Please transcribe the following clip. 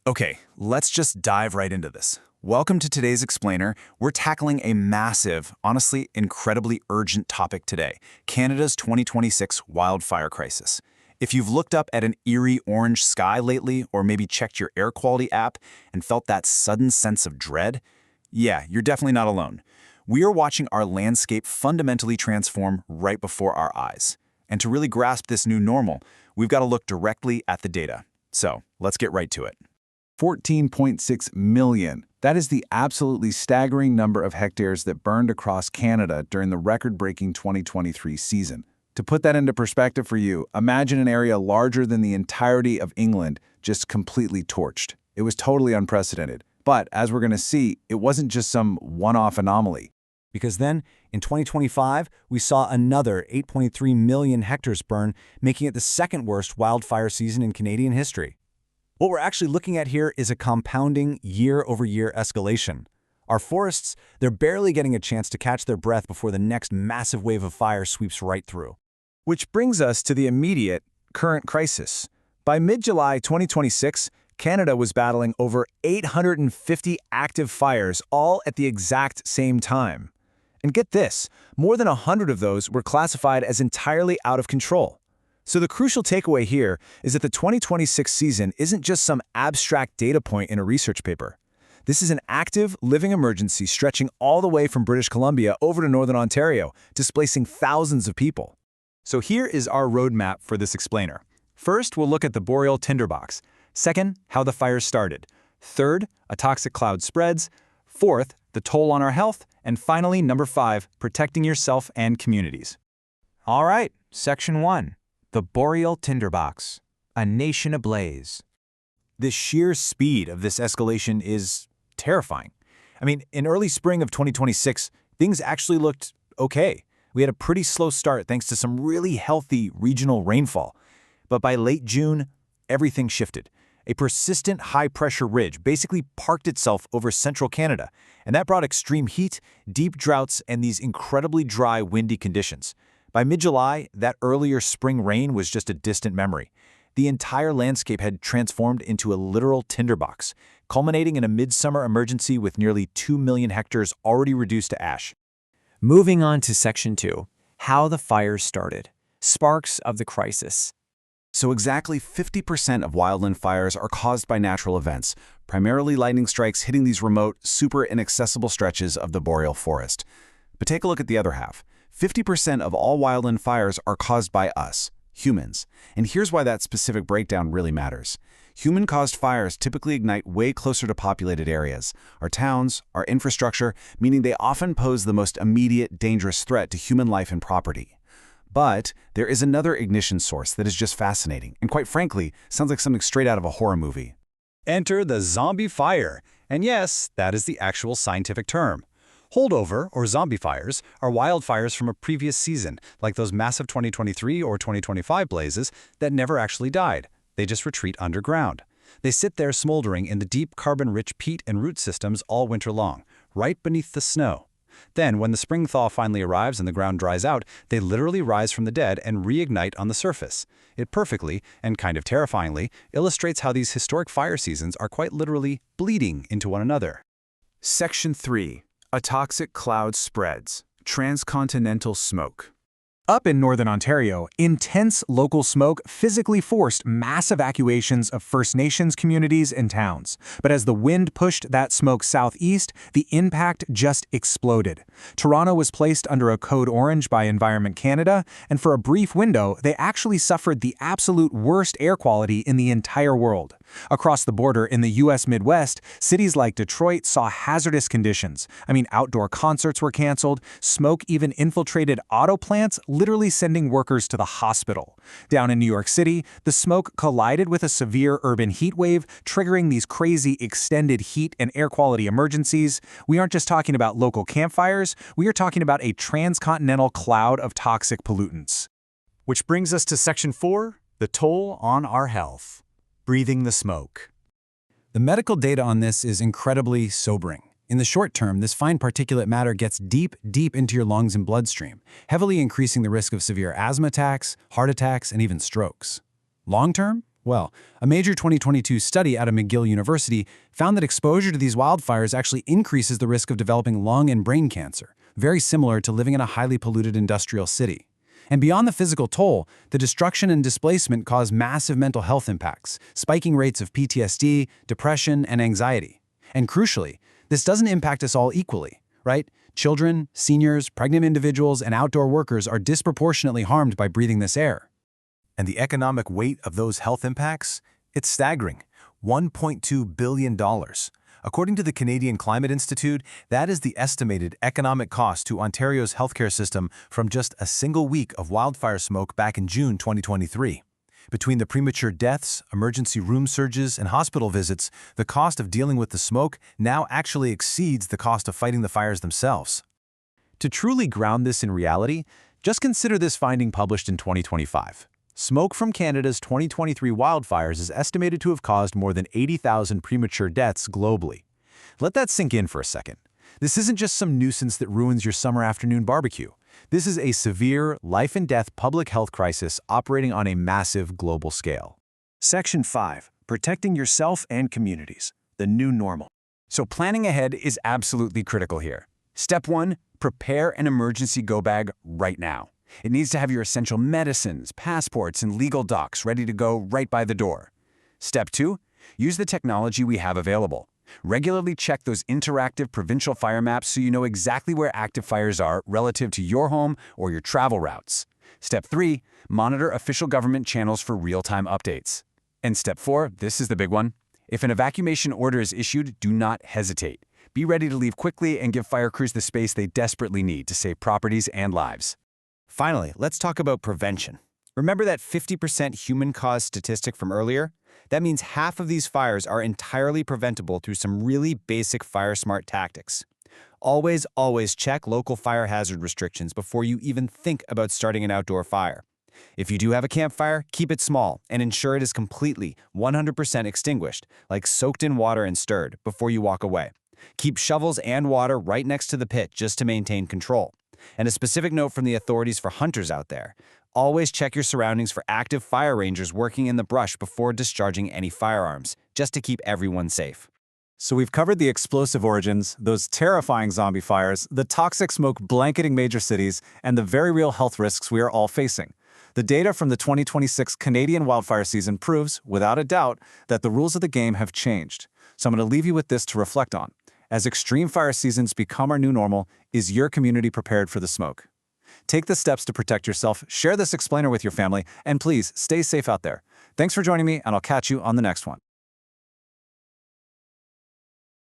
Okay, let's just dive right into this. Welcome to today's Explainer. We're tackling a massive, honestly incredibly urgent topic today, Canada's 2026 wildfire crisis. If you've looked up at an eerie orange sky lately, or maybe checked your air quality app and felt that sudden sense of dread, yeah, you're definitely not alone. We are watching our landscape fundamentally transform right before our eyes. And to really grasp this new normal, we've got to look directly at the data. So, let's get right to it. 14.6 million. That is the absolutely staggering number of hectares that burned across Canada during the record-breaking 2023 season. To put that into perspective for you, imagine an area larger than the entirety of England just completely torched. It was totally unprecedented. But as we're going to see, it wasn't just some one-off anomaly. Because then, in 2025, we saw another 8.3 million hectares burn, making it the second worst wildfire season in Canadian history. What we're actually looking at here is a compounding year-over-year escalation. Our forests, they're barely getting a chance to catch their breath before the next massive wave of fire sweeps right through. Which brings us to the immediate, current crisis. By mid-July 2026, Canada was battling over 850 active fires, all at the exact same time. And get this, more than 100 of those were classified as entirely out of control. So the crucial takeaway here is that the 2026 season isn't just some abstract data point in a research paper. This is an active, living emergency stretching all the way from British Columbia over to Northern Ontario, displacing thousands of people. So here is our roadmap for this explainer. First, we'll look at the boreal tinderbox. Second, how the fires started. Third, a toxic cloud spreads. Fourth, the toll on our health. And finally, number 5, protecting yourself and communities. All right, Section 1. The boreal tinderbox, a nation ablaze. The sheer speed of this escalation is terrifying. I mean, in early spring of 2026, things actually looked okay. We had a pretty slow start thanks to some really healthy regional rainfall. But by late June, everything shifted. A persistent high-pressure ridge basically parked itself over central Canada, and that brought extreme heat, deep droughts, and these incredibly dry, windy conditions. By mid-July, that earlier spring rain was just a distant memory. The entire landscape had transformed into a literal tinderbox, culminating in a midsummer emergency with nearly 2 million hectares already reduced to ash. Moving on to Section 2, how the fires started. Sparks of the crisis. So exactly 50% of wildland fires are caused by natural events, primarily lightning strikes hitting these remote, super inaccessible stretches of the boreal forest. But take a look at the other half. 50% of all wildland fires are caused by us, humans. And here's why that specific breakdown really matters. Human-caused fires typically ignite way closer to populated areas, our towns, our infrastructure, meaning they often pose the most immediate, dangerous threat to human life and property. But there is another ignition source that is just fascinating, and quite frankly, sounds like something straight out of a horror movie. Enter the zombie fire. And yes, that is the actual scientific term. Holdover, or zombie fires, are wildfires from a previous season, like those massive 2023 or 2025 blazes that never actually died. They just retreat underground. They sit there smoldering in the deep carbon-rich peat and root systems all winter long, right beneath the snow. Then, when the spring thaw finally arrives and the ground dries out, they literally rise from the dead and reignite on the surface. It perfectly, and kind of terrifyingly, illustrates how these historic fire seasons are quite literally bleeding into one another. Section 3. A toxic cloud spreads. Transcontinental smoke. Up in Northern Ontario, intense local smoke physically forced mass evacuations of First Nations communities and towns. But as the wind pushed that smoke southeast, the impact just exploded. Toronto was placed under a code orange by Environment Canada, and for a brief window, they actually suffered the absolute worst air quality in the entire world. Across the border in the U.S. Midwest, cities like Detroit saw hazardous conditions. Outdoor concerts were canceled, smoke even infiltrated auto plants, literally sending workers to the hospital. Down in New York City, the smoke collided with a severe urban heat wave, triggering these crazy extended heat and air quality emergencies. We aren't just talking about local campfires, we are talking about a transcontinental cloud of toxic pollutants. Which brings us to Section 4, the toll on our health. Breathing the smoke. The medical data on this is incredibly sobering. In the short term, this fine particulate matter gets deep into your lungs and bloodstream, heavily increasing the risk of severe asthma attacks, heart attacks, and even strokes. Long term? Well, a major 2022 study out of McGill University found that exposure to these wildfires actually increases the risk of developing lung and brain cancer, very similar to living in a highly polluted industrial city. And beyond the physical toll, the destruction and displacement cause massive mental health impacts, spiking rates of PTSD, depression, and anxiety. And crucially, this doesn't impact us all equally, right? Children, seniors, pregnant individuals, and outdoor workers are disproportionately harmed by breathing this air. And the economic weight of those health impacts? It's staggering. $1.2 billion. According to the Canadian Climate Institute, that is the estimated economic cost to Ontario's healthcare system from just a single week of wildfire smoke back in June 2023. Between the premature deaths, emergency room surges, and hospital visits, the cost of dealing with the smoke now actually exceeds the cost of fighting the fires themselves. To truly ground this in reality, just consider this finding published in 2025. Smoke from Canada's 2023 wildfires is estimated to have caused more than 80,000 premature deaths globally. Let that sink in for a second. This isn't just some nuisance that ruins your summer afternoon barbecue. This is a severe, life-and-death public health crisis operating on a massive global scale. Section 5. Protecting yourself and communities. The new normal. So planning ahead is absolutely critical here. Step 1. Prepare an emergency go bag right now. It needs to have your essential medicines, passports, and legal docs ready to go right by the door. Step 2. Use the technology we have available. Regularly check those interactive provincial fire maps so you know exactly where active fires are relative to your home or your travel routes. Step 3. Monitor official government channels for real-time updates. And Step 4, this is the big one. If an evacuation order is issued, do not hesitate. Be ready to leave quickly and give fire crews the space they desperately need to save properties and lives. Finally, let's talk about prevention. Remember that 50% human-caused statistic from earlier? That means half of these fires are entirely preventable through some really basic fire-smart tactics. Always check local fire hazard restrictions before you even think about starting an outdoor fire. If you do have a campfire, keep it small and ensure it is completely 100% extinguished, like soaked in water and stirred, before you walk away. Keep shovels and water right next to the pit just to maintain control. And a specific note from the authorities for hunters out there. Always check your surroundings for active fire rangers working in the brush before discharging any firearms, just to keep everyone safe. So we've covered the explosive origins, those terrifying zombie fires, the toxic smoke blanketing major cities, and the very real health risks we are all facing. The data from the 2026 Canadian wildfire season proves, without a doubt, that the rules of the game have changed. So I'm going to leave you with this to reflect on. As extreme fire seasons become our new normal, is your community prepared for the smoke? Take the steps to protect yourself, share this explainer with your family, and please stay safe out there. Thanks for joining me, and I'll catch you on the next one.